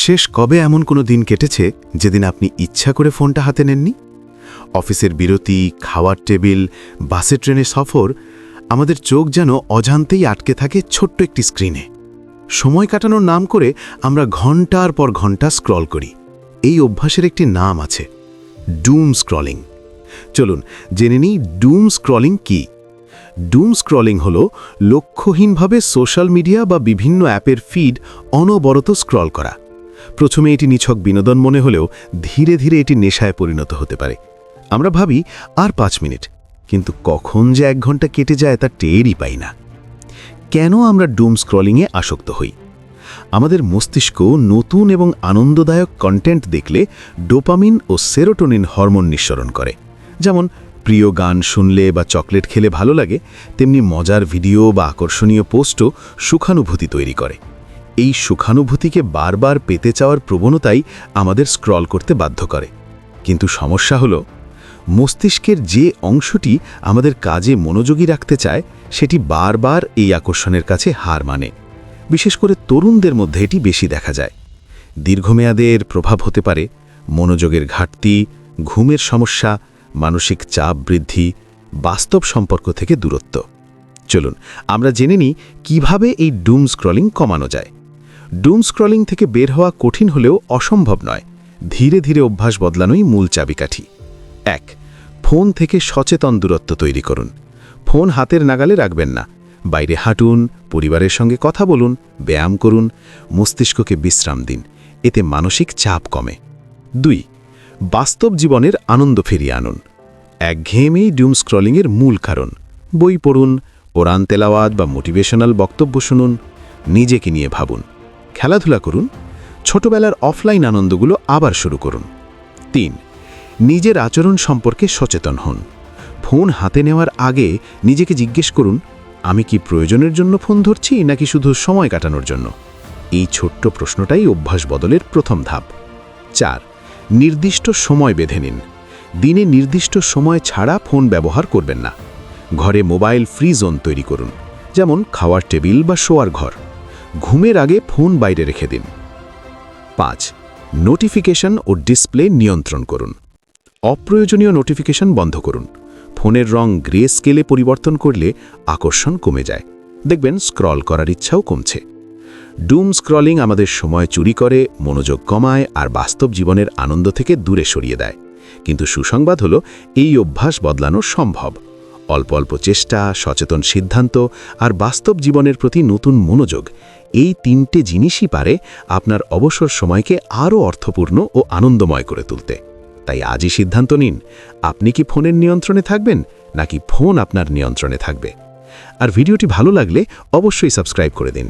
শেষ কবে এমন কোনো দিন কেটেছে যেদিন আপনি ইচ্ছা করে ফোনটা হাতে নেননি? অফিসের বিরতি, খাওয়ার টেবিল, বাসে ট্রেনে সফর, আমাদের চোখ যেন অজান্তেই আটকে থাকে ছোট্ট একটি স্ক্রিনে। সময় কাটানোর নাম করে আমরা ঘন্টার পর ঘন্টা স্ক্রল করি। এই অভ্যাসের একটি নাম আছে, ডুম স্ক্রলিং। চলুন জেনে নিই ডুম স্ক্রলিং কী। ডুম স্ক্রলিং হল লক্ষ্যহীনভাবে সোশ্যাল মিডিয়া বা বিভিন্ন অ্যাপের ফিড অনবরত স্ক্রল করা। প্রথমে এটি নিছক বিনোদন মনে হলেও ধীরে ধীরে এটি নেশায় পরিণত হতে পারে। আমরা ভাবি আর 5 মিনিট, কিন্তু কখন যে 1 ঘন্টা কেটে যায় তা টেরই পাই না। কেন আমরা ডুম স্ক্রলিংয়ে আসক্ত হই? আমাদের মস্তিষ্ক নতুন এবং আনন্দদায়ক কন্টেন্ট দেখলে ডোপামিন ও সেরোটোনিন হরমোন নিঃসরণ করে। যেমন প্রিয় গান শুনলে বা চকলেট খেলে ভালো লাগে, তেমনি মজার ভিডিও বা আকর্ষণীয় পোস্টও সুখানুভূতি তৈরি করে। এই সুখানুভূতিকে বারবার পেতে চাওয়ার প্রবণতাই আমাদের স্ক্রল করতে বাধ্য করে। কিন্তু সমস্যা হলো, মস্তিষ্কের যে অংশটি আমাদের কাজে মনোযোগী রাখতে চায় সেটি বারবার এই আকর্ষণের কাছে হার মানে। বিশেষ করে তরুণদের মধ্যে এটি বেশি দেখা যায়। দীর্ঘমেয়াদের প্রভাব হতে পারে মনোযোগের ঘাটতি, ঘুমের সমস্যা, মানসিক চাপ বৃদ্ধি, বাস্তব সম্পর্ক থেকে দূরত্ব। চলুন আমরা জেনে নিই কিভাবে এই ডুম স্ক্রলিং কমানো যায়। ডুম স্ক্রলিং থেকে বের হওয়া কঠিন হলেও অসম্ভব নয়। ধীরে ধীরে অভ্যাস বদলানোই মূল চাবিকাঠি। 1. ফোন থেকে সচেতন দূরত্ব তৈরি করুন। ফোন হাতের নাগালে রাখবেন না। বাইরে হাঁটুন, পরিবারের সঙ্গে কথা বলুন, ব্যায়াম করুন, মস্তিষ্ককে বিশ্রাম দিন। এতে মানসিক চাপ কমে। 2. বাস্তব জীবনের আনন্দ ফিরিয়ে আনুন। একঘেয়েমেই ডুম স্ক্রলিংয়ের মূল কারণ। বই পড়ুন, কোরআন তেলাওয়াত বা মোটিভেশনাল বক্তব্য শুনুন, নিজেকে নিয়ে ভাবুন, খেলাধুলা করুন, ছোটবেলার অফলাইন আনন্দগুলো আবার শুরু করুন। 3. নিজের আচরণ সম্পর্কে সচেতন হন। ফোন হাতে নেওয়ার আগে নিজেকে জিজ্ঞেস করুন, আমি কি প্রয়োজনের জন্য ফোন ধরছি নাকি শুধু সময় কাটানোর জন্য? এই ছোট্ট প্রশ্নটাই অভ্যাস বদলের প্রথম ধাপ। 4. নির্দিষ্ট সময় বেঁধে নিন। দিনে নির্দিষ্ট সময় ছাড়া ফোন ব্যবহার করবেন না। ঘরে মোবাইল ফ্রি জোন তৈরি করুন, যেমন খাওয়ার টেবিল বা শোয়ার ঘর। ঘুমের আগে ফোন বাইরে রেখে দিন। 5. নোটিফিকেশন ও ডিসপ্লে নিয়ন্ত্রণ করুন। অপ্রয়োজনীয় নোটিফিকেশন বন্ধ করুন। ফোনের রং গ্রে স্কেলে পরিবর্তন করলে আকর্ষণ কমে যায়। দেখবেন স্ক্রল করার ইচ্ছাও কমছে। ডুম স্ক্রলিং আমাদের সময় চুরি করে, মনোযোগ কমায় আর বাস্তব জীবনের আনন্দ থেকে দূরে সরিয়ে দেয়। কিন্তু সুসংবাদ হলো, এই অভ্যাস বদলানো সম্ভব। অল্প অল্প চেষ্টা, সচেতন সিদ্ধান্ত আর বাস্তব জীবনের প্রতি নতুন মনোযোগ, এই 3টে জিনিসই পারে আপনার অবসর সময়কে আরও অর্থপূর্ণ ও আনন্দময় করে তুলতে। তাই আজই সিদ্ধান্ত নিন, আপনি কি ফোনের নিয়ন্ত্রণে থাকবেন নাকি ফোন আপনার নিয়ন্ত্রণে থাকবে। আর ভিডিওটি ভালো লাগলে অবশ্যই সাবস্ক্রাইব করে দিন।